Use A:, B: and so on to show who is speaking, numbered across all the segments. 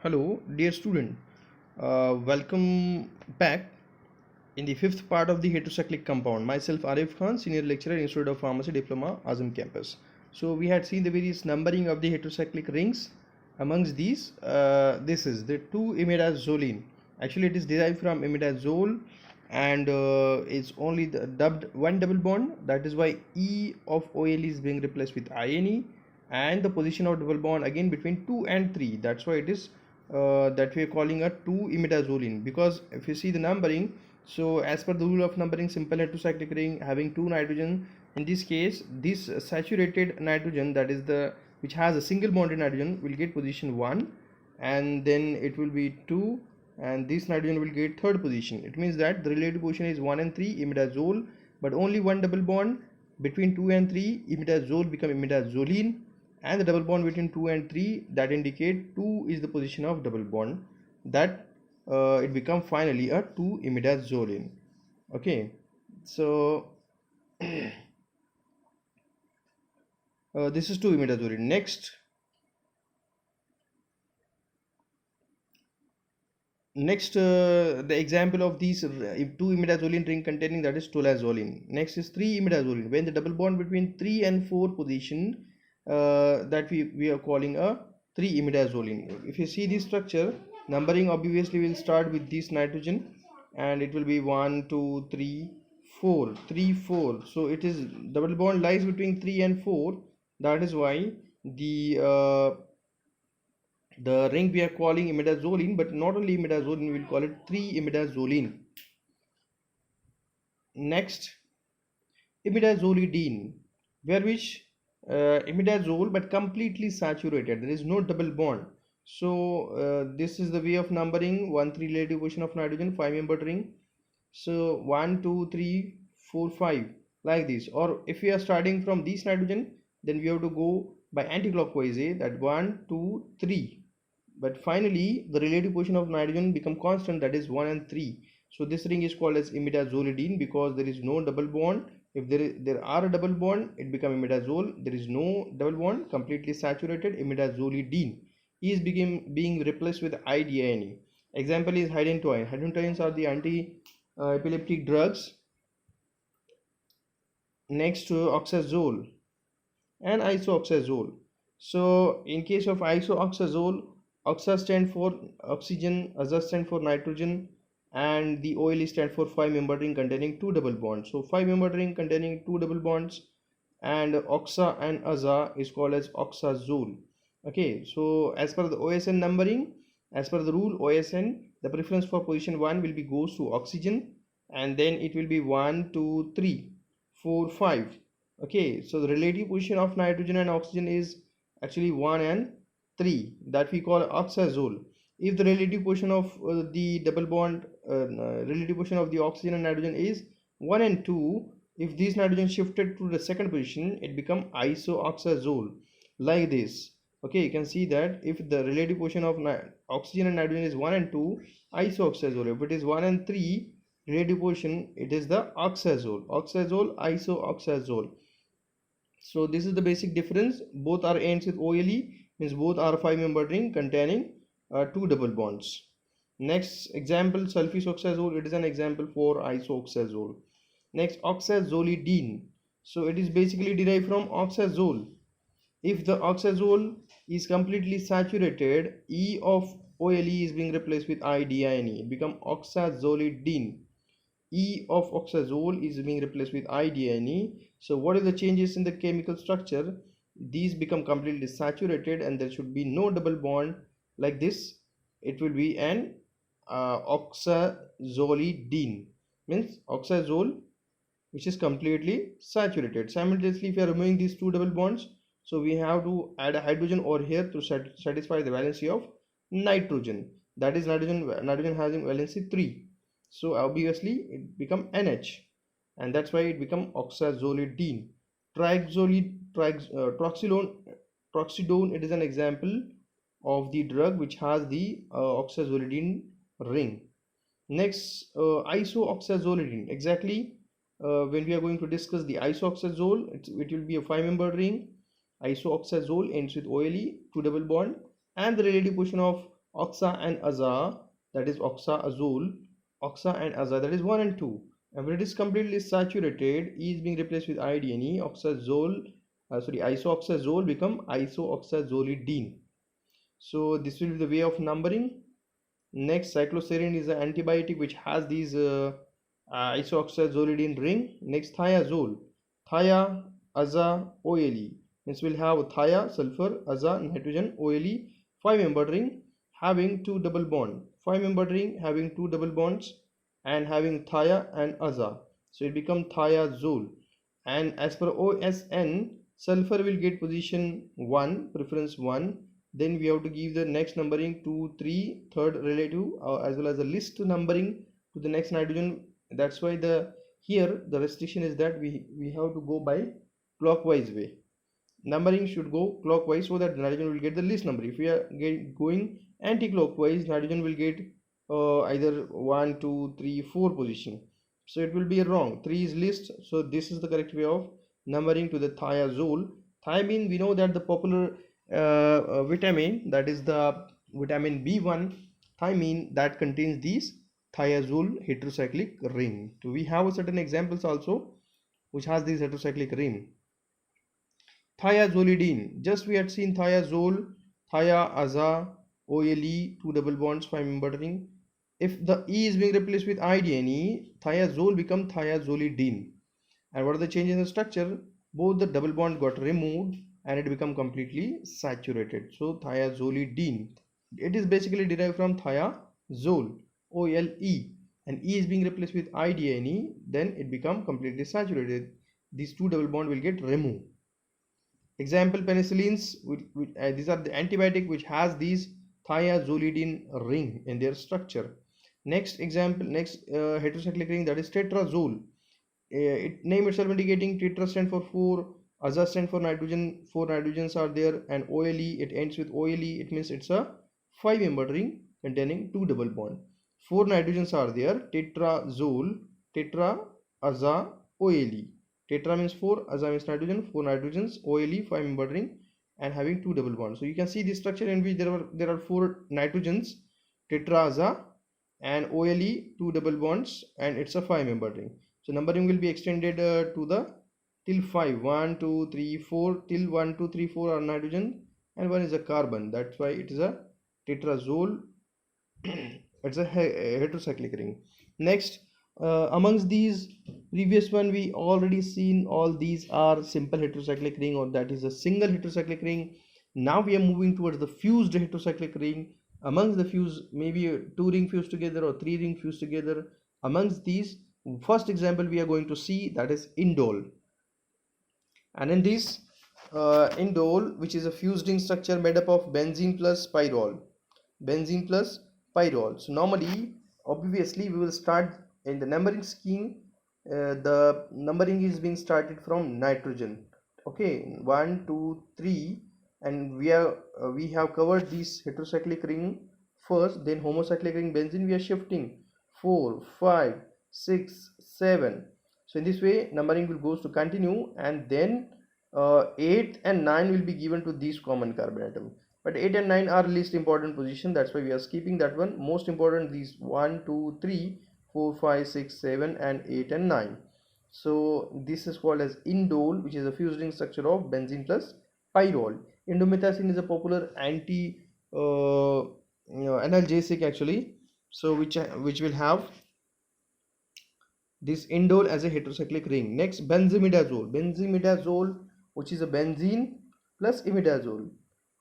A: Hello, dear student. Welcome back in the fifth part of the heterocyclic compound. Myself, Arif Khan, Senior Lecturer, Institute of Pharmacy, Diploma, Azam Campus. So we had seen the various numbering of the heterocyclic rings. Amongst these, this is the 2-imidazoline. Actually, it is derived from imidazole, and it's only dubbed one double bond. That is why E of OL is being replaced with INE, and the position of double bond again between 2 and 3. That's why it is that we are calling a 2-imidazoline, because if you see the numbering, so as per the rule of numbering, simple heterocyclic ring having two nitrogen, in this case this saturated nitrogen, that is the which has a single bonded nitrogen, will get position 1, and then it will be 2, and this nitrogen will get third position. It means that the relative position is 1 and 3 imidazole, but only one double bond between 2 and 3 imidazole become imidazoline, and the double bond between 2 and 3 that indicate 2 is the position of double bond, that it become finally a 2-imidazoline. Okay, so this is 2-imidazoline. Next, the example of these 2-imidazoline ring containing, that is tolazoline. Next is 3-imidazoline, when the double bond between 3 and 4 position, that we are calling a 3-imidazoline. If you see this structure, numbering obviously will start with this nitrogen, and it will be 1 2 3 4 3 4. So it is double bond lies between 3 and 4. That is why the ring we are calling imidazoline, but not only imidazoline, we will call it 3-imidazoline. Next, imidazolidine, where which imidazole but completely saturated, there is no double bond. So this is the way of numbering: 1 3 relative position of nitrogen, 5 membered ring. So 1 2 3 4 5, like this. Or if we are starting from this nitrogen, then we have to go by anti-clockwise, that 1 2 3, but finally the relative position of nitrogen become constant, that is 1 and 3. So this ring is called as imidazolidine, because there is no double bond. If there are a double bond, it become imidazole. There is no double bond, completely saturated, imidazolidine is being replaced with IDINE. Example is hydantoin. Hydantoins are the anti-epileptic drugs. Next, oxazole and isoxazole. So in case of isoxazole, oxa stand for oxygen, aza stand for nitrogen, and the OL stand for 5-membered ring containing two double bonds. So 5-membered ring containing two double bonds, and oxa and aza is called as oxazole. Okay, so as per the OSN numbering, as per the rule OSN, the preference for position 1 will be goes to oxygen, and then it will be 1 2 3 4 5. Okay, so the relative position of nitrogen and oxygen is actually 1 and 3, that we call oxazole. If the relative position of the double bond, relative position of the oxygen and nitrogen is 1 and 2, if this nitrogen shifted to the second position, it become isoxazole, like this. Okay, you can see that if the relative position of oxygen and nitrogen is 1 and 2, isoxazole. If it is 1 and 3 relative position, it is the oxazole, isoxazole. So this is the basic difference. Both are ends with OLE, means both are 5-membered ring containing two double bonds. Next example, sulfisoxazole. It is an example for isoxazole. Next, oxazolidine. So it is basically derived from oxazole. If the oxazole is completely saturated, E of OLE is being replaced with IDINE. It become oxazolidine. E of oxazole is being replaced with IDINE. So what are the changes in the chemical structure? These become completely saturated, and there should be no double bond, like this. It will be an oxazolidine, means oxazole which is completely saturated. Simultaneously, if we are removing these two double bonds, so we have to add a hydrogen over here to satisfy the valency of nitrogen. That is nitrogen having valency 3. So obviously it become NH, and that's why it become oxazolidine. Troxidone, it is an example of the drug which has the oxazolidine ring. Next, isoxazolidine. Exactly, when we are going to discuss the isoxazole, it will be a 5-membered ring. Isoxazole ends with OLE, two double bond, and the relative position of oxa and aza, that is oxazole, oxa and aza, that is 1 and 2. And when it is completely saturated, E is being replaced with IDNE, isoxazole become isoxazolidine. So this will be the way of numbering. Next, cycloserine is an antibiotic which has these isoxazolidine ring. Next, thiazole, thia, aza, OLE. Means we'll have thia, sulfur, aza, nitrogen, OLE, 5-membered ring having 2 double bond, 5-membered ring having 2 double bonds and having thia and aza. So it becomes thiazole. And as per OSN, sulfur will get position 1, preference 1. Then we have to give the next numbering 2, 3, third relative, as well as the list numbering to the next nitrogen. That's why here the restriction is that we have to go by clockwise way. Numbering should go clockwise so that the nitrogen will get the least number. If we are going anti-clockwise, nitrogen will get either 1, 2, 3, 4 position. So it will be wrong. 3 is least. So this is the correct way of numbering to the thiazole. Thiamine, we know that the popular vitamin, that is the vitamin B1, thiamine, that contains these thiazole heterocyclic ring. So we have certain examples also which has this heterocyclic ring. Thiazolidine, just we had seen thiazole, thia, aza, OLE, 2 double bonds, 5-membered ring. If the E is being replaced with IDNE, thiazole become thiazolidine. And what are the changes in the structure? Both the double bond got removed and it become completely saturated. So thiazolidine, it is basically derived from thiazole, OLE, and E is being replaced with IDNE, then it become completely saturated. These 2 double bond will get removed. Example, penicillins, these are the antibiotic which has these thiazolidine ring in their structure. Next example, heterocyclic ring, that is tetrazole. Name itself indicating tetra stand for 4, aza stand for nitrogen, 4 nitrogens are there, and OLE, it ends with OLE, it means it's a 5-membered ring containing 2 double bond. 4 nitrogens are there, tetrazole, tetra, aza, OLE. Tetra means 4, aza means nitrogen, 4 nitrogens, OLE, 5-membered ring and having 2 double bonds. So you can see this structure in which there are 4 nitrogens, tetra, aza, and OLE, 2 double bonds, and it's a 5-membered ring. So numbering will be extended to the till 5, 1, 2, 3, 4, till 1, 2, 3, 4 are nitrogen and 1 is a carbon. That's why it is a tetrazole. It's a heterocyclic ring. Next, amongst these previous one, we already seen all these are simple heterocyclic ring, or that is a single heterocyclic ring. Now we are moving towards the fused heterocyclic ring. Amongst the fuse, maybe 2 ring fused together or 3 ring fused together. Amongst these, first example we are going to see, that is indole. And in this indole, which is a fused ring structure made up of benzene plus pyrrole, benzene plus pyrrole. So normally, obviously, we will start in the numbering scheme. The numbering is being started from nitrogen. Okay, 1, 2, 3, and we have covered this heterocyclic ring first. Then homocyclic ring benzene we are shifting 4, 5, 6, 7. So in this way, numbering will goes to continue, and then 8 and 9 will be given to these common carbon atom. But 8 and 9 are least important position, that's why we are skipping that one. Most important, these 1, 2, 3, 4, 5, 6, 7 and 8 and 9. So this is called as indole, which is a fused ring structure of benzene plus pyrrole. Indomethacin is a popular analgesic actually, so which will have this indole as a heterocyclic ring. Next, benzimidazole. Benzimidazole, which is a benzene plus imidazole.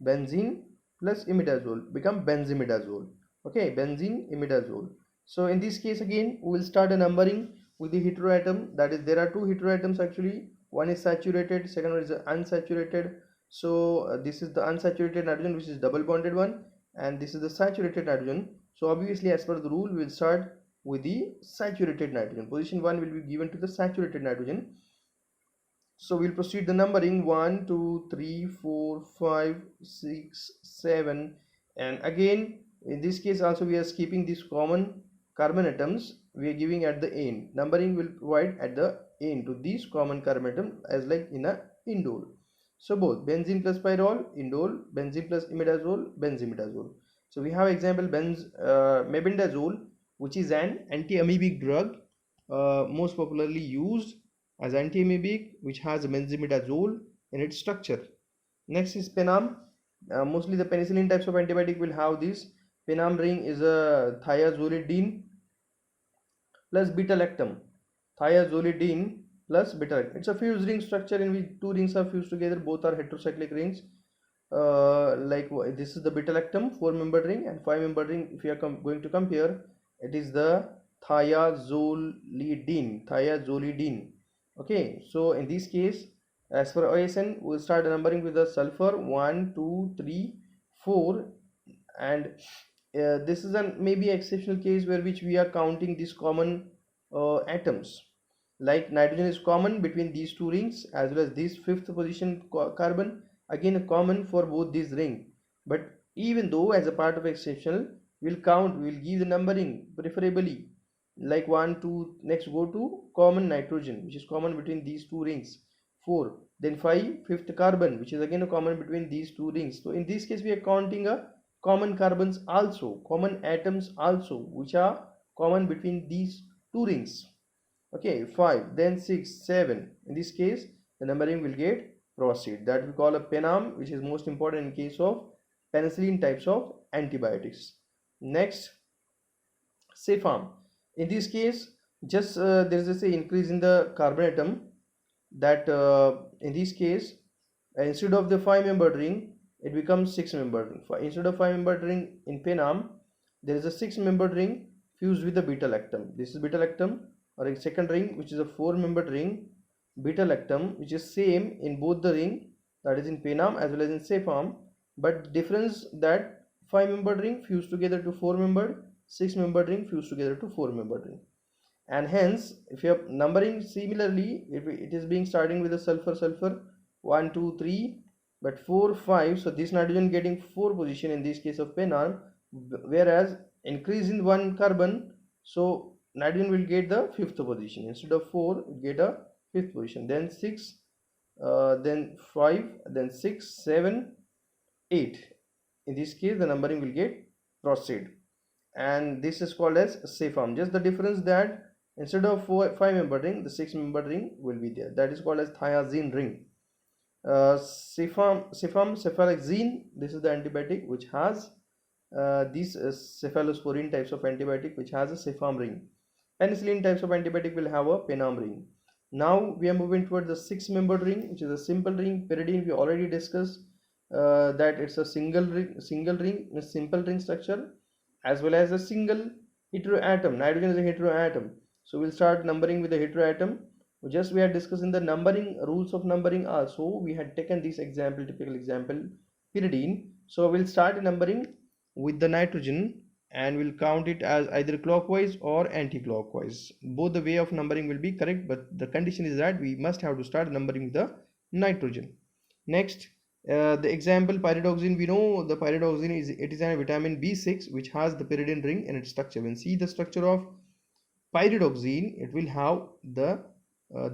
A: Benzene plus imidazole become benzimidazole. Okay, benzene imidazole. So in this case again, we will start a numbering with the heteroatom. That is, there are 2 heteroatoms actually. One is saturated, second one is unsaturated. So this is the unsaturated nitrogen, which is double bonded one, and this is the saturated nitrogen. So obviously, as per the rule, we will start with the saturated nitrogen. Position 1 will be given to the saturated nitrogen. So we'll proceed the numbering 1, 2, 3, 4, 5, 6, 7, and again in this case also we are skipping these common carbon atoms. We are giving at the end. Numbering will provide at the end to these common carbon atom as like in a indole. So both benzene plus pyrrole, indole, benzene plus imidazole, benzimidazole. So we have example mebendazole, which is an anti-amoebic drug, most popularly used as anti-amoebic, which has benzimidazole in its structure. Next is penam. Mostly the penicillin types of antibiotic will have this. Penam ring is a thiazolidine plus beta-lactam. Thiazolidine plus beta-lactam. It's a fused ring structure in which two rings are fused together. Both are heterocyclic rings. This is the beta-lactam 4-membered ring, and 5-membered ring, if you are going to compare, it is the thiazolidine. Okay, so in this case, as for OSN, we'll start numbering with the sulfur 1 2 3 4, and this is an maybe exceptional case where which we are counting these common atoms. Like nitrogen is common between these two rings, as well as this fifth position carbon, again common for both these ring. But even though as a part of exceptional, we'll give the numbering preferably like 1 2. Next go to common nitrogen, which is common between these two rings, 4. Then 5, fifth carbon, which is again a common between these two rings. So in this case we are counting a common carbons also, common atoms also, which are common between these two rings. Okay, 5, then 6, 7. In this case the numbering will get proceed. That we call a penam, which is most important in case of penicillin types of antibiotics. Next, Cephalm. In this case, just there is a increase in the carbon atom, that in this case, instead of the 5-membered ring, it becomes 6-membered ring. Instead of 5-membered ring in penam, there is a 6-membered ring fused with the beta-lactam. This is beta-lactam, or a second ring, which is a 4-membered ring, beta-lactam, which is same in both the ring, that is in penam as well as in Cephalm, but difference that 5-membered ring fused together to 4-membered, 6-membered ring fused together to 4-membered ring. And hence, if you are numbering similarly, it is being starting with the sulfur 1 2 3, but 4 5. So this nitrogen getting 4 position in this case of penam, whereas increase in one carbon, so nitrogen will get the 5th position. Instead of 4, it get a 5th position. Then 6, then 5, then 6 7 8. In this case the numbering will get proceed, and this is called as Cephalm. Just the difference that instead of 5-membered ring, the 6-membered ring will be there. That is called as thiazine ring. Cephaloxine, this is the antibiotic which has these cephalosporin types of antibiotic which has a Cephalm ring. Penicillin types of antibiotic will have a penam ring. Now we are moving towards the 6-membered ring, which is a simple ring. Pyridine we already discussed that it's a single ring, a simple ring structure, as well as a single heteroatom. Nitrogen is a heteroatom, so we'll start numbering with the heteroatom. Just we are discussing the numbering rules of numbering also. We had taken this example, typical example, pyridine. So we'll start numbering with the nitrogen, and we'll count it as either clockwise or anti-clockwise. Both the way of numbering will be correct, but the condition is that we must have to start numbering with the nitrogen. Next, the example pyridoxine. We know the pyridoxine is a vitamin B6 which has the pyridine ring in its structure. When see the structure of pyridoxine, it will have the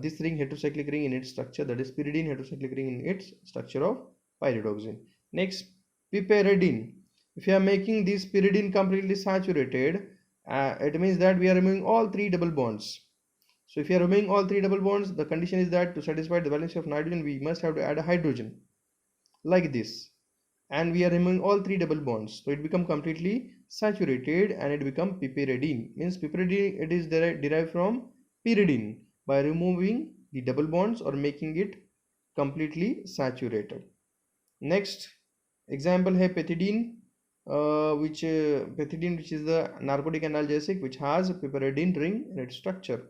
A: this ring, heterocyclic ring in its structure, that is pyridine heterocyclic ring in its structure of pyridoxine. Next, piperidine. If you are making this pyridine completely saturated, it means that we are removing all 3 double bonds. So if you are removing all 3 double bonds, the condition is that to satisfy the valence of nitrogen, we must have to add a hydrogen like this, and we are removing all 3 double bonds, so it become completely saturated and it become piperidine. Means piperidine, it is derived from pyridine by removing the double bonds or making it completely saturated. Next example है pethidine, which is the narcotic analgesic which has a piperidine ring in its structure.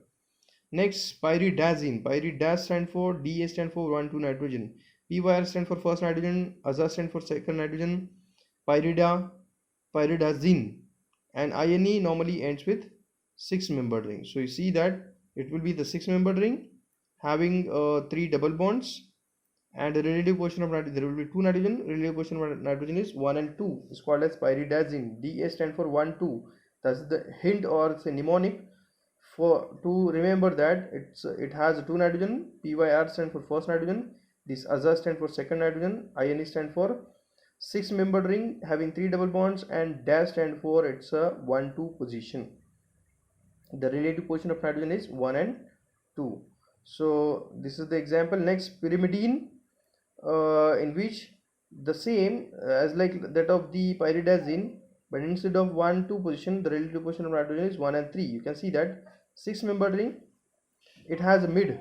A: Next, pyridazine. Pyridaz stand for Da stand for 1 2 nitrogen. Pyr stand for first nitrogen. Aza stand for second nitrogen. Pyridazine, and INE normally ends with 6-membered ring. So you see that it will be the 6-membered ring having 3 double bonds, and the relative portion of nitrogen, there will be 2 nitrogen. Relative portion of nitrogen is 1 and 2. It's called as pyridazine. Da stand for 1 2. That's the hint or say mnemonic for to remember that it has 2 nitrogen. Pyr stand for first nitrogen. This Aza stand for second nitrogen. INE stand for Six-membered ring having three double bonds, and dash stand for it's a 1-2 position. The relative position of nitrogen is 1 and 2. So this is the example. Next, pyrimidine, in which the same as like that of the pyridazine, but instead of 1-2 position, the relative position of nitrogen is 1 and 3. You can see that six-membered ring, it has a mid,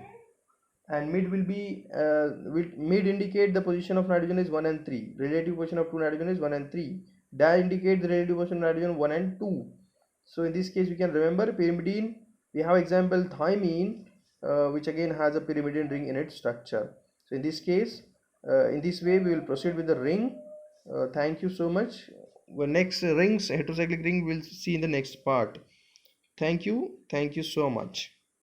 A: and mid will be mid indicate the position of nitrogen is 1 and 3. Relative position of two nitrogen is 1 and 3. Dash indicate the relative position of nitrogen 1 and 2. So in this case we can remember pyrimidine. We have example thymine, which again has a pyrimidine ring in its structure. So in this case, in this way we will proceed with the ring. Thank you so much. Well, next rings, heterocyclic ring, we'll see in the next part. Thank you so much.